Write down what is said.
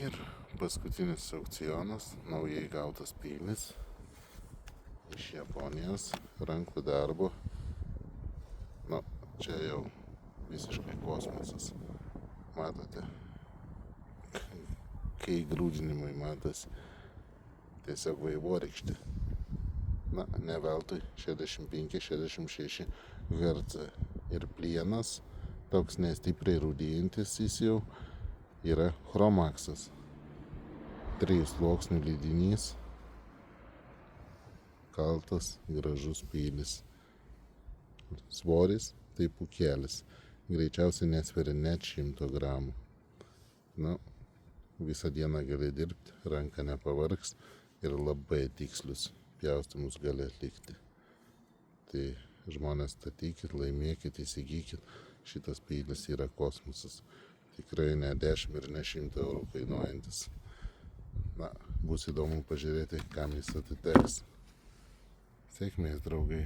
Ir paskutinis aukcionas, naujai gautas peilis iš Japonijos, rankų darbo. Nu, čia jau visiškai kosmosas. Matote, kai grūdinimai matosi, tiesiog vaivorykštė. Na, ne veltui 65-66 Hz. Ir plienas, toks nestipriai rūdėjantis jis jau, yra chromaksas. 3 sluoksnių lydinys, kaltas, gražus peilis. Svoris tai pūkelis, greičiausiai nesveria net 100 gramų. Na, visą dieną gali dirbti, ranka nepavargs ir labai tikslius pjaustymus gali atlikti. Tai žmonės statykit, laimėkit, įsigykit, šitas peilis yra kosmosas. Tikrai ne 10 ir ne 100 eurų kainuojantis. Na, bus įdomu pažiūrėti, kam jis atiteks. Sėkmės, draugai.